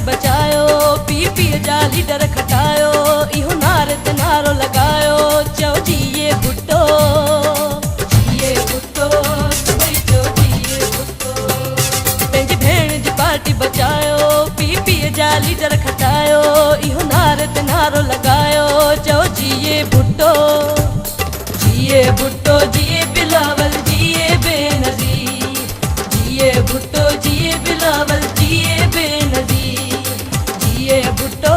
बचायो, P P जा leader खटायो, इहो नारे ते नारो लगायो, चओ जिए भुट्टो जिए भुट्टो भई चओ जिए भुट्टो। पंहिंजी भेण जी पार्टी बचायो, पी पी जा लीडर खटायो, इहो नारे ते नारो लगायो, चओ जिए भुट्टो जिए भुट्टो जिए बिलावल जिए बेनज़ीर, जिए भुट्टो जिए बिलावल जिए बेनज़ीर, जिए भुट्टो।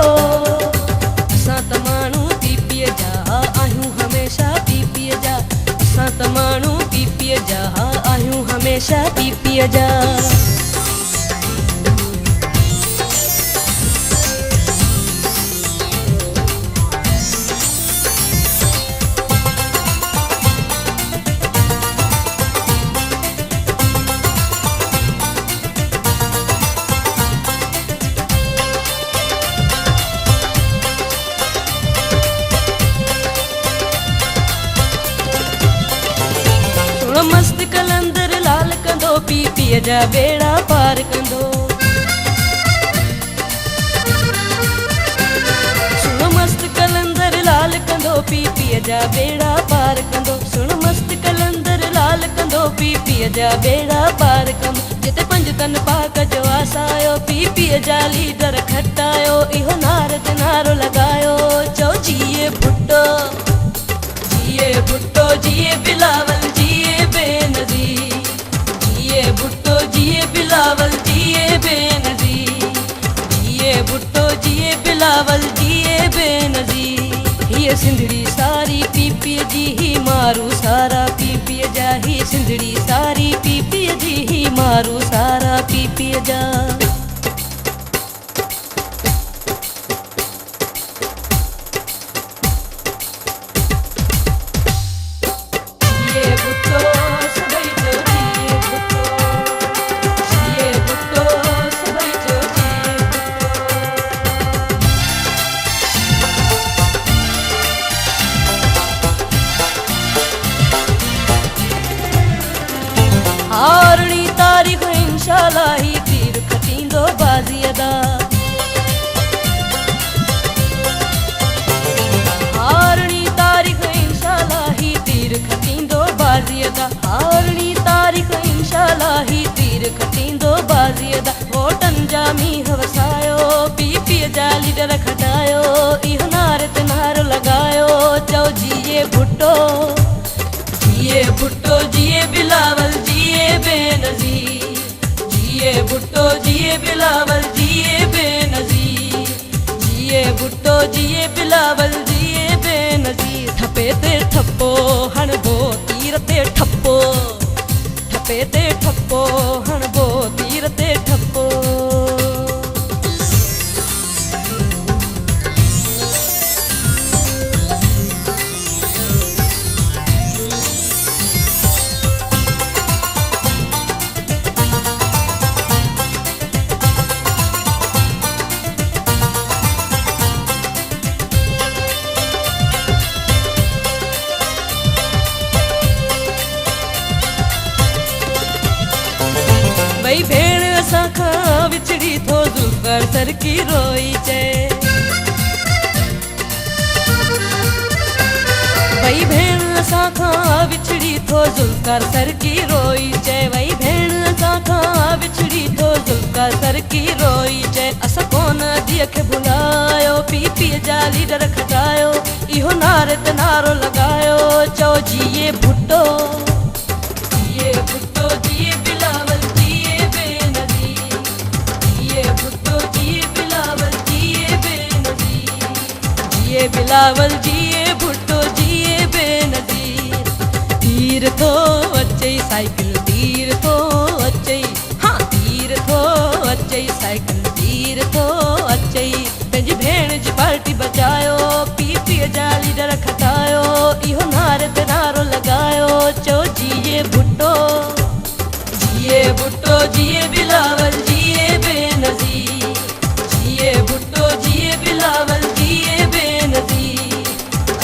असां त माण्हू पीपीअ जा आहियूं हमेशह पीपीअ जा, असां त माण्हू पीपीअ जा आहियूं हमेशह पीपीअ जा। मस्त कलंदर लाल कंदो, पीपीअ जा बेड़ा पार कंदो। सुनो मस्त कलंदर लाल कंदो, पीपीअ जा बेड़ा पार कंदो। सुनो मस्त कलंदर लाल कंदो, पीपीअ जा बेड़ा पार कंदो। जिते पंज तन पाक जो आसायो, पीपीअ जा लीडर खटायो, इहो नारे ते नारो लगायो, चओ जिए भुट्टो जिए भुट्टो जिए बिलावल जिए बेनज़ीर, जिए भुट्टो जिए बिलावल जिए बेनज़ीर, जिए भुट्टो जिए बिलावल जिए बेनज़ीर। हीअ सिंधड़ी सारी पीपीअ जी ही मारू सारा पीपीअ जा, ही सिंधड़ी सारी पीपीअ जी ही मारू सारा पीपीअ जा। हारणी तारीख़ इंशाअल्लाह ही तीर खटींदो बाज़ीअ दा, हारणी तारीख़ इंशाअल्लाह ही तीर खटींदो बाज़ीअ दा, हारणी तारीख़ इंशाअल्लाह ही तीर खटींदो बाज़ीअ दा। वोटन जा मींहं वसायो, पीपीअ जा लीडर खटायो, इहो नारे ते नारो लगायो, चओ जिए भुट्टो जिए भुट्टो जिए बिलावल जिए बेनज़ीर, जिए भुट्टो जिए बिलावल जिए बेनज़ीर, जिए भुट्टो जिए बिलावल जिए बेनज़ीर। ठपे ते ठप्पो हणबो तीर ते ठप्पो, ठपे ते ठप्पो हणबो तीर ते ठप्पो। भई भेण असां खां विछड़ी थो ज़ुल्फ़र सर की रोई चए, भई भेण असां खां विछड़ी थो ज़ुल्फ़र सर की रोई चए, भई भेण असां खां विछड़ी थो ज़ुल्फ़र सर की रोई चए। असां कोन धीअ खे भुलायो, पीपीअ जा लीडर खटायो, इहो नारे ते नारो लगायो, चओ जिए भुट्टो जिए भुट्टो जिए बिलावल जिए बेनज़ीर, जिए भुट्टो जिए बिलावल जिए बेनज़ीर, जिए बिलावल जिए भुट्टो जिए बेनज़ीर। तीर थो अचई साइकिल तीर थो अचई, हाँ तीर थो अचई साइकिल तीर थो अचई। पंहिंजी भेण जी पार्टी बचायो, पीपीअ जा लीडर खटायो, इहो नारे ते नारो लगायो, चओ जिए भुट्टो जिए भुट्टो जिए बिलावल जिए बेनज़ीर, जिए भुट्टो जिए बिलावल जिए बेनज़ीर।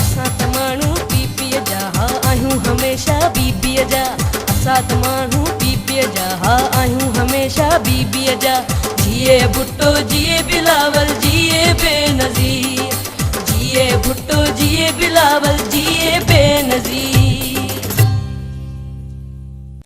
असां त माण्हू पीपीअ जा आहियूं हमेशह बीबीअ जा, असां त माण्हू पीपीअ जा आहियूं हमेशह बीबीअ जा। जिए भुट्टो जिए बिलावल राज़ी